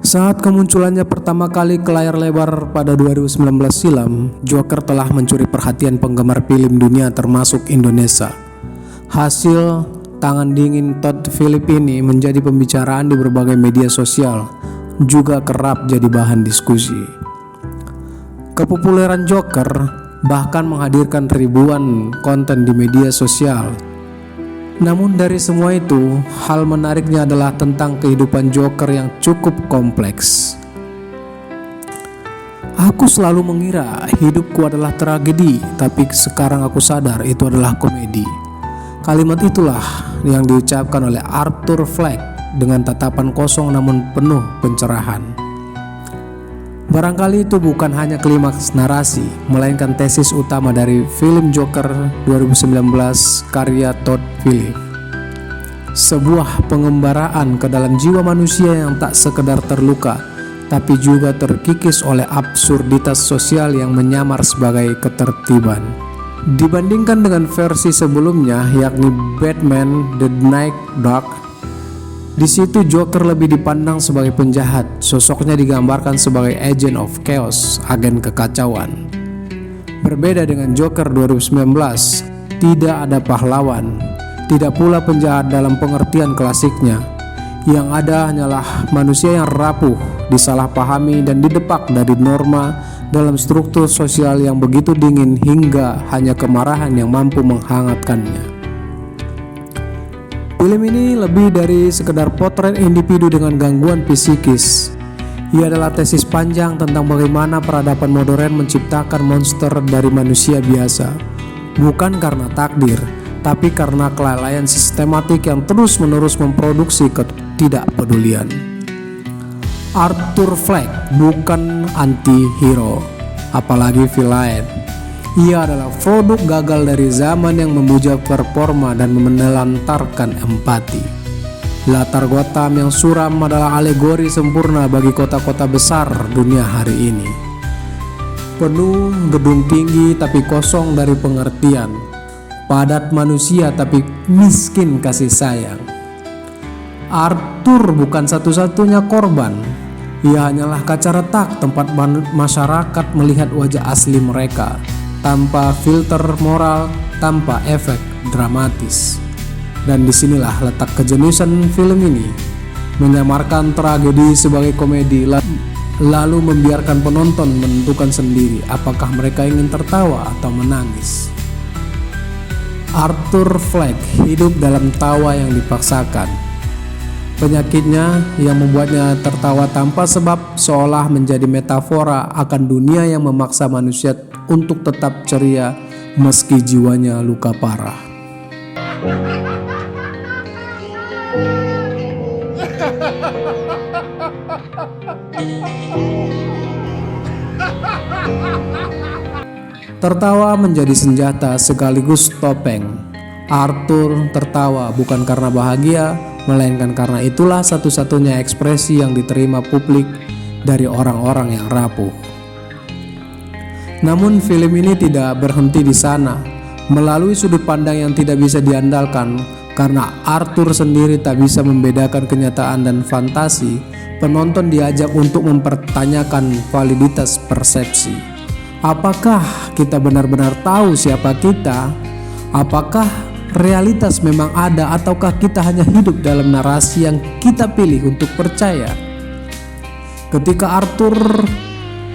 Saat kemunculannya pertama kali ke layar lebar pada 2019 silam, Joker telah mencuri perhatian penggemar film dunia termasuk Indonesia. Hasil tangan dingin Todd Phillips ini menjadi pembicaraan di berbagai media sosial, juga kerap jadi bahan diskusi. Kepopuleran Joker bahkan menghadirkan ribuan konten di media sosial. Namun dari semua itu, hal menariknya adalah tentang kehidupan Joker yang cukup kompleks. Aku selalu mengira hidupku adalah tragedi, tapi sekarang aku sadar itu adalah komedi. Kalimat itulah yang diucapkan oleh Arthur Fleck dengan tatapan kosong namun penuh pencerahan. Barangkali itu bukan hanya klimaks narasi, melainkan tesis utama dari film Joker 2019 karya Todd Phillips. Sebuah pengembaraan ke dalam jiwa manusia yang tak sekedar terluka, tapi juga terkikis oleh absurditas sosial yang menyamar sebagai ketertiban. Dibandingkan dengan versi sebelumnya, yakni Batman The Night Dark, di situ Joker lebih dipandang sebagai penjahat. Sosoknya digambarkan sebagai agent of chaos, agen kekacauan. Berbeda dengan Joker 2019, tidak ada pahlawan, tidak pula penjahat dalam pengertian klasiknya. Yang ada hanyalah manusia yang rapuh, disalahpahami dan didepak dari norma dalam struktur sosial yang begitu dingin hingga hanya kemarahan yang mampu menghangatkannya. Film ini lebih dari sekedar potret individu dengan gangguan psikis. Ia adalah tesis panjang tentang bagaimana peradaban modern menciptakan monster dari manusia biasa. Bukan karena takdir, tapi karena kelalaian sistematik yang terus-menerus memproduksi ketidakpedulian. Arthur Fleck bukan anti-hero, apalagi villain. Ia adalah produk gagal dari zaman yang memuja performa dan menelantarkan empati. Latar Gotham yang suram adalah alegori sempurna bagi kota-kota besar dunia hari ini. Penuh gedung tinggi tapi kosong dari pengertian. Padat manusia tapi miskin kasih sayang. Arthur bukan satu-satunya korban. Ia hanyalah kaca retak tempat masyarakat melihat wajah asli mereka, tanpa filter moral, tanpa efek dramatis. Dan disinilah letak kejeniusan film ini, menyamarkan tragedi sebagai komedi, lalu membiarkan penonton menentukan sendiri apakah mereka ingin tertawa atau menangis. Arthur Fleck hidup dalam tawa yang dipaksakan. Penyakitnya yang membuatnya tertawa tanpa sebab seolah menjadi metafora akan dunia yang memaksa manusia untuk tetap ceria meski jiwanya luka parah. Tertawa menjadi senjata sekaligus topeng. Arthur tertawa bukan karena bahagia, melainkan karena itulah satu-satunya ekspresi yang diterima publik dari orang-orang yang rapuh. Namun film ini tidak berhenti di sana. Melalui sudut pandang yang tidak bisa diandalkan, karena Arthur sendiri tak bisa membedakan kenyataan dan fantasi, penonton diajak untuk mempertanyakan validitas persepsi. Apakah kita benar-benar tahu siapa kita? Apakah realitas memang ada ataukah kita hanya hidup dalam narasi yang kita pilih untuk percaya? Ketika Arthur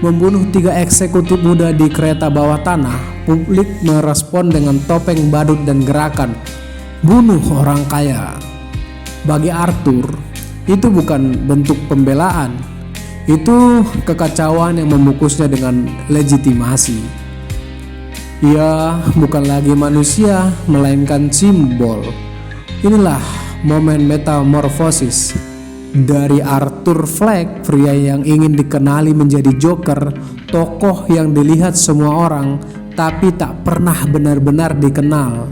membunuh 3 eksekutif muda di kereta bawah tanah, publik merespon dengan topeng badut dan gerakan bunuh orang kaya. Bagi Arthur, itu bukan bentuk pembelaan, itu kekacauan yang membungkusnya dengan legitimasi. Ia bukan lagi manusia, melainkan simbol. Inilah momen metamorfosis dari Arthur Fleck, pria yang ingin dikenali menjadi Joker, tokoh yang dilihat semua orang tapi tak pernah benar-benar dikenal.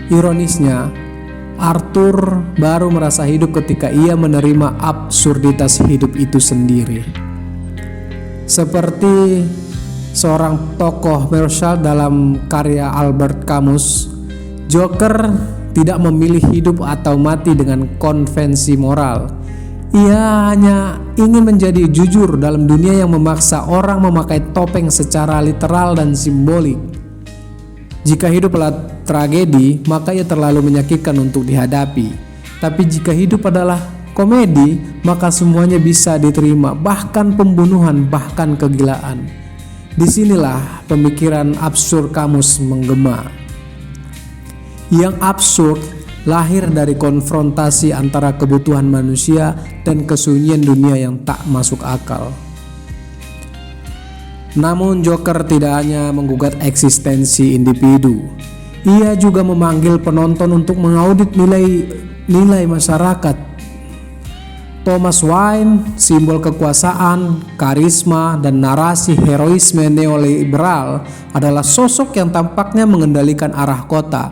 Ironisnya, Arthur baru merasa hidup ketika ia menerima absurditas hidup itu sendiri. Seperti seorang tokoh Marshall dalam karya Albert Camus, Joker tidak memilih hidup atau mati dengan konvensi moral. Ia hanya ingin menjadi jujur dalam dunia yang memaksa orang memakai topeng secara literal dan simbolik. Jika hidup adalah tragedi, maka ia terlalu menyakitkan untuk dihadapi. Tapi jika hidup adalah komedi, maka semuanya bisa diterima, bahkan pembunuhan, bahkan kegilaan. Disinilah pemikiran absurd Camus menggema. Yang absurd lahir dari konfrontasi antara kebutuhan manusia dan kesunyian dunia yang tak masuk akal. Namun Joker tidak hanya menggugat eksistensi individu, ia juga memanggil penonton untuk mengaudit nilai masyarakat. Thomas Wayne, simbol kekuasaan, karisma, dan narasi heroisme neoliberal, adalah sosok yang tampaknya mengendalikan arah kota.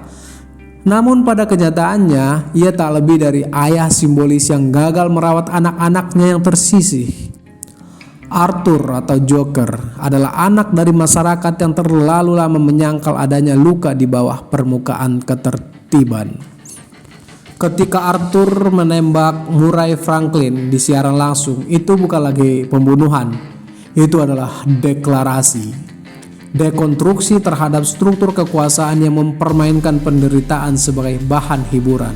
Namun pada kenyataannya, ia tak lebih dari ayah simbolis yang gagal merawat anak-anaknya yang tersisih. Arthur atau Joker adalah anak dari masyarakat yang terlalu lama menyangkal adanya luka di bawah permukaan ketertiban. Ketika Arthur menembak Murray Franklin di siaran langsung, itu bukan lagi pembunuhan, itu adalah deklarasi. Dekonstruksi terhadap struktur kekuasaan yang mempermainkan penderitaan sebagai bahan hiburan.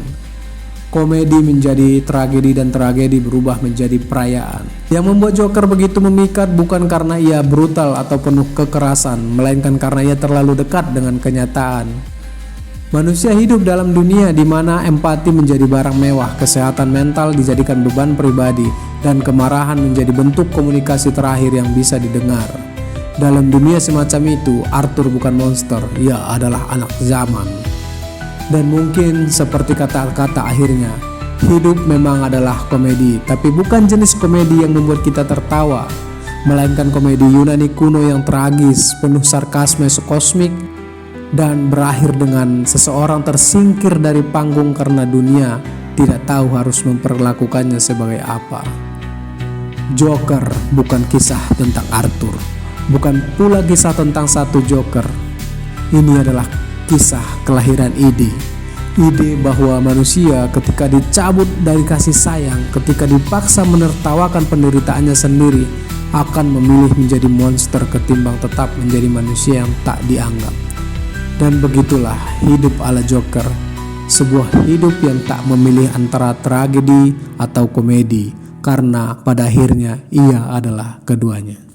Komedi menjadi tragedi dan tragedi berubah menjadi perayaan. Yang membuat Joker begitu memikat bukan karena ia brutal atau penuh kekerasan, melainkan karena ia terlalu dekat dengan kenyataan. Manusia hidup dalam dunia di mana empati menjadi barang mewah, kesehatan mental dijadikan beban pribadi, dan kemarahan menjadi bentuk komunikasi terakhir yang bisa didengar. Dalam dunia semacam itu, Arthur bukan monster, ia adalah anak zaman. Dan mungkin seperti kata-kata akhirnya, hidup memang adalah komedi, tapi bukan jenis komedi yang membuat kita tertawa, melainkan komedi Yunani kuno yang tragis, penuh sarkasme kosmik, dan berakhir dengan seseorang tersingkir dari panggung karena dunia tidak tahu harus memperlakukannya sebagai apa. Joker bukan kisah tentang Arthur, bukan pula kisah tentang satu Joker. Ini adalah kisah kelahiran ide bahwa manusia ketika dicabut dari kasih sayang, ketika dipaksa menertawakan penderitaannya sendiri, akan memilih menjadi monster ketimbang tetap menjadi manusia yang tak dianggap. Dan begitulah hidup ala Joker, sebuah hidup yang tak memilih antara tragedi atau komedi, karena pada akhirnya ia adalah keduanya.